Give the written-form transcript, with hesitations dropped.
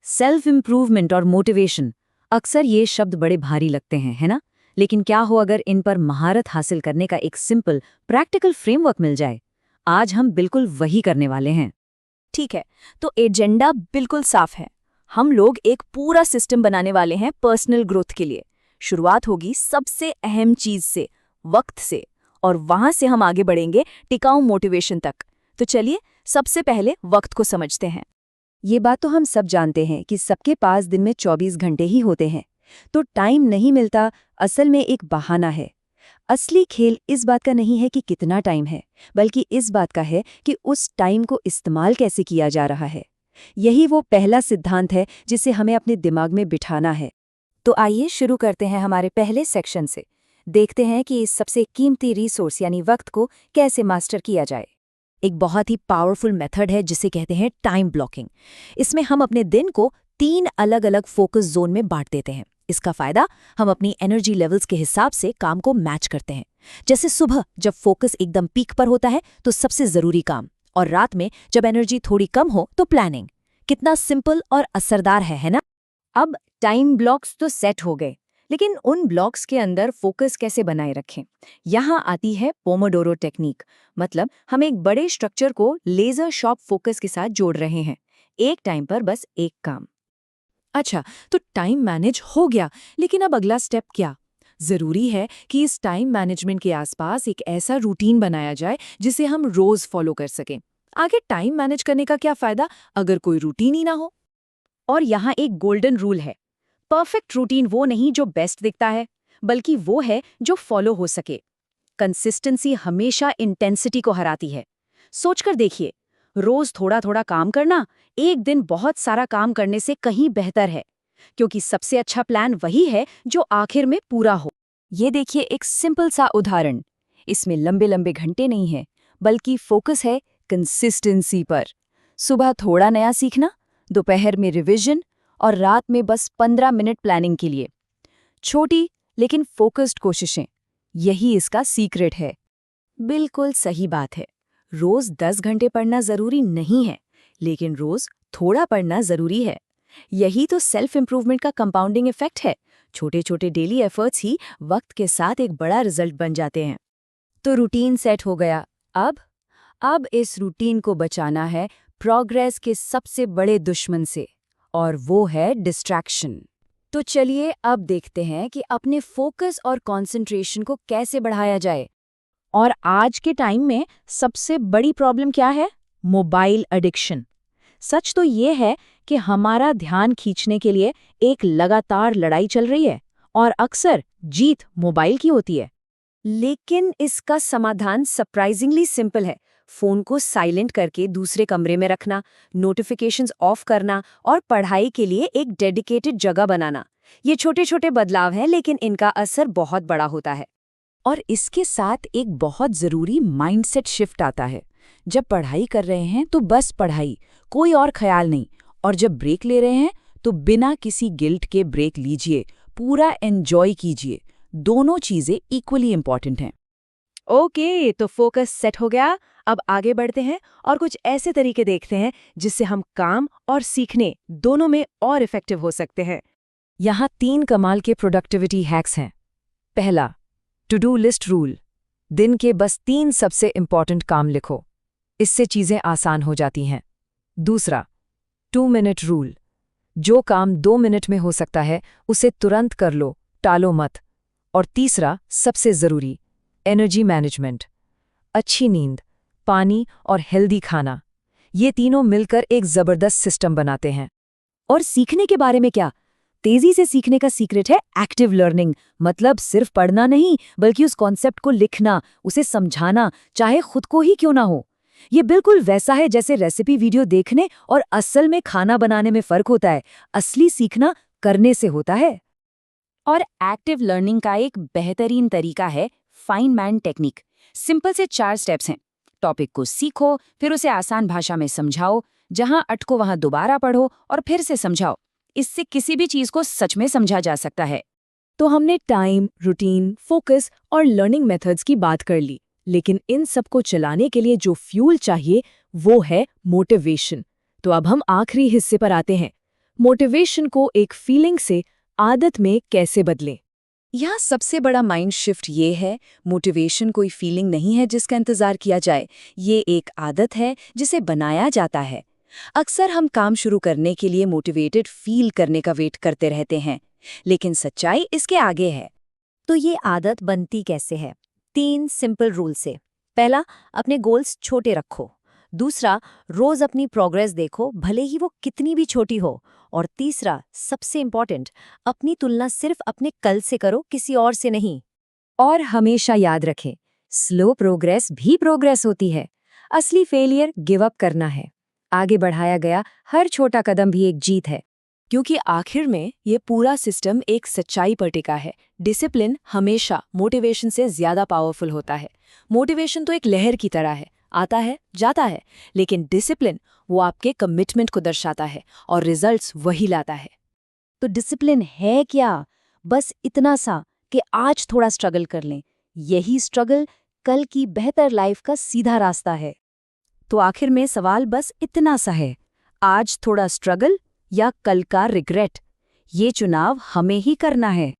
Self improvement और motivation, अक्सर ये शब्द बड़े भारी लगते हैं, है ना? लेकिन क्या हो अगर इन पर महारत हासिल करने का एक सिंपल, प्रैक्टिकल फ्रेमवर्क मिल जाए? आज हम बिल्कुल वही करने वाले हैं। ठीक है, तो एजेंडा बिल्कुल साफ है। हम लोग एक पूरा सिस्टम बनाने वाले हैं पर्सनल ग्रोथ के लिए। शुरुआत होगी सबसे अहम चीज से, वक्त से, और वहां से हम आगे बढ़ेंगे टिकाऊ मोटिवेशन तक। तो चलिए सबसे पहले वक्त को समझते हैं। ये बात तो हम सब जानते हैं कि सबके पास दिन में 24 घंटे ही होते हैं, तो टाइम नहीं मिलता असल में एक बहाना है। असली खेल इस बात का नहीं है कि कितना टाइम है, बल्कि इस बात का है कि उस टाइम को इस्तेमाल कैसे किया जा रहा है। यही वो पहला सिद्धांत है जिसे हमें अपने दिमाग में बिठाना है। तो आइए शुरू करते हैं हमारे पहले सेक्शन से। देखते हैं कि इस सबसे कीमती रिसोर्स यानी वक्त को कैसे मास्टर किया जाए। एक बहुत ही पावरफुल मेथड है जिसे कहते हैं टाइम ब्लॉकिंग। इसमें हम अपने दिन को 3 अलग अलग फोकस जोन में बांट देते हैं। इसका फायदा, हम अपनी एनर्जी लेवल्स के हिसाब से काम को मैच करते हैं। जैसे सुबह जब फोकस एकदम पीक पर होता है तो सबसे जरूरी काम, और रात में जब एनर्जी थोड़ी कम हो तो प्लानिंग। कितना सिंपल और असरदार है ना? अब टाइम ब्लॉक्स तो सेट हो गए, लेकिन उन ब्लॉक्स के अंदर फोकस कैसे बनाए रखें? यहाँ आती है पोमोडोरो टेक्निक। मतलब हम एक बड़े स्ट्रक्चर को लेजर शॉर्प फोकस के साथ जोड़ रहे हैं, एक टाइम पर बस एक काम। अच्छा, तो टाइम मैनेज हो गया, लेकिन अब अगला स्टेप क्या? जरूरी है कि इस टाइम मैनेजमेंट के आसपास एक ऐसा रूटीन बनाया जाए जिसे हम रोज फॉलो कर सकें। आगे टाइम मैनेज करने का क्या फायदा अगर कोई रूटीन ही ना हो? और यहाँ एक गोल्डन रूल है। परफेक्ट रूटीन वो नहीं जो बेस्ट दिखता है, बल्कि वो है जो फॉलो हो सके। कंसिस्टेंसी हमेशा इंटेंसिटी को हराती है। सोचकर देखिए, रोज थोड़ा थोड़ा काम करना एक दिन बहुत सारा काम करने से कहीं बेहतर है, क्योंकि सबसे अच्छा प्लान वही है जो आखिर में पूरा हो। ये देखिए एक सिंपल सा उदाहरण। इसमें लंबे लंबे घंटे नहीं है, बल्कि फोकस है कंसिस्टेंसी पर। सुबह थोड़ा नया सीखना, दोपहर में रिवीजन, और रात में बस 15 मिनट प्लानिंग के लिए। छोटी लेकिन फोकस्ड कोशिशें, यही इसका सीक्रेट है। बिल्कुल सही बात है। रोज 10 घंटे पढ़ना जरूरी नहीं है, लेकिन रोज थोड़ा पढ़ना जरूरी है। यही तो सेल्फ इंप्रूवमेंट का कंपाउंडिंग इफेक्ट है। छोटे छोटे डेली एफर्ट्स ही वक्त के साथ एक बड़ा रिजल्ट बन जाते हैं। तो रूटीन सेट हो गया। अब इस रूटीन को बचाना है प्रोग्रेस के सबसे बड़े दुश्मन से, और वो है डिस्ट्रैक्शन। तो चलिए अब देखते हैं कि अपने फोकस और कंसंट्रेशन को कैसे बढ़ाया जाए। और आज के टाइम में सबसे बड़ी प्रॉब्लम क्या है? Mobile addiction. सच तो ये है कि हमारा ध्यान खींचने के लिए एक लगातार लड़ाई चल रही है, और अक्सर जीत मोबाइल की होती है। लेकिन इसका समाधान सरप्राइजिंगली सिंपल है। फोन को साइलेंट करके दूसरे कमरे में रखना, नोटिफिकेशंस ऑफ करना और पढ़ाई के लिए एक डेडिकेटेड जगह बनाना। ये छोटे छोटे बदलाव हैं, लेकिन इनका असर बहुत बड़ा होता है। और इसके साथ एक बहुत ज़रूरी माइंडसेट शिफ्ट आता है। जब पढ़ाई कर रहे हैं तो बस पढ़ाई, कोई और ख्याल नहीं। और जब ब्रेक ले रहे हैं तो बिना किसी गिल्ट के ब्रेक लीजिए, पूरा एंजॉय कीजिए। दोनों चीज़ें इक्वली इंपॉर्टेंट हैं। ओके, तो फोकस सेट हो गया। अब आगे बढ़ते हैं और कुछ ऐसे तरीके देखते हैं जिससे हम काम और सीखने दोनों में और इफेक्टिव हो सकते हैं। यहाँ 3 कमाल के प्रोडक्टिविटी हैक्स हैं। पहला, टू डू लिस्ट रूल। दिन के बस 3 सबसे इंपॉर्टेंट काम लिखो, इससे चीज़ें आसान हो जाती हैं। दूसरा, 2 मिनट रूल। जो काम 2 मिनट में हो सकता है उसे तुरंत कर लो, टालो मत। और तीसरा, सबसे ज़रूरी, एनर्जी मैनेजमेंट। अच्छी नींद, पानी और हेल्दी खाना, ये तीनों मिलकर एक ज़बरदस्त सिस्टम बनाते हैं। और सीखने के बारे में क्या? तेजी से सीखने का सीक्रेट है एक्टिव लर्निंग। मतलब सिर्फ पढ़ना नहीं, बल्कि उस कॉन्सेप्ट को लिखना, उसे समझाना, चाहे खुद को ही क्यों ना हो। ये बिल्कुल वैसा है जैसे रेसिपी वीडियो देखने और असल में खाना बनाने में फर्क होता है। असली सीखना करने से होता है। और एक्टिव लर्निंग का एक बेहतरीन तरीका है फाइन मैन टेक्निक। सिंपल से 4 स्टेप्स हैं। टॉपिक को सीखो, फिर उसे आसान भाषा में समझाओ, जहां अटको वहां दोबारा पढ़ो और फिर से समझाओ। इससे किसी भी चीज को सच में समझा जा सकता है। तो हमने टाइम, रूटीन, फोकस और लर्निंग मेथड्स की बात कर ली, लेकिन इन सब को चलाने के लिए जो फ्यूल चाहिए वो है मोटिवेशन। तो अब हम आखिरी हिस्से पर आते हैं, मोटिवेशन को एक फीलिंग से आदत में कैसे बदलें? यहाँ सबसे बड़ा माइंड शिफ्ट ये है, मोटिवेशन कोई फीलिंग नहीं है जिसका इंतजार किया जाए, ये एक आदत है जिसे बनाया जाता है। अक्सर हम काम शुरू करने के लिए मोटिवेटेड फील करने का वेट करते रहते हैं, लेकिन सच्चाई इसके आगे है। तो ये आदत बनती कैसे है? 3 सिंपल रूल से। पहला, अपने गोल्स छोटे रखो। दूसरा, रोज अपनी प्रोग्रेस देखो, भले ही वो कितनी भी छोटी हो। और तीसरा, सबसे इम्पॉर्टेंट, अपनी तुलना सिर्फ अपने कल से करो, किसी और से नहीं। और हमेशा याद रखें, स्लो प्रोग्रेस भी प्रोग्रेस होती है। असली फेलियर गिव अप करना है। आगे बढ़ाया गया हर छोटा कदम भी एक जीत है। क्योंकि आखिर में ये पूरा सिस्टम एक सच्चाई पर टिका है। डिसिप्लिन हमेशा मोटिवेशन से ज्यादा पावरफुल होता है। मोटिवेशन तो एक लहर की तरह है, आता है जाता है, लेकिन डिसिप्लिन वो आपके कमिटमेंट को दर्शाता है और रिजल्ट्स वही लाता है। तो डिसिप्लिन है क्या? बस इतना सा कि आज थोड़ा स्ट्रगल कर लें। यही स्ट्रगल कल की बेहतर लाइफ का सीधा रास्ता है। तो आखिर में सवाल बस इतना सा है, आज थोड़ा स्ट्रगल या कल का रिग्रेट? ये चुनाव हमें ही करना है।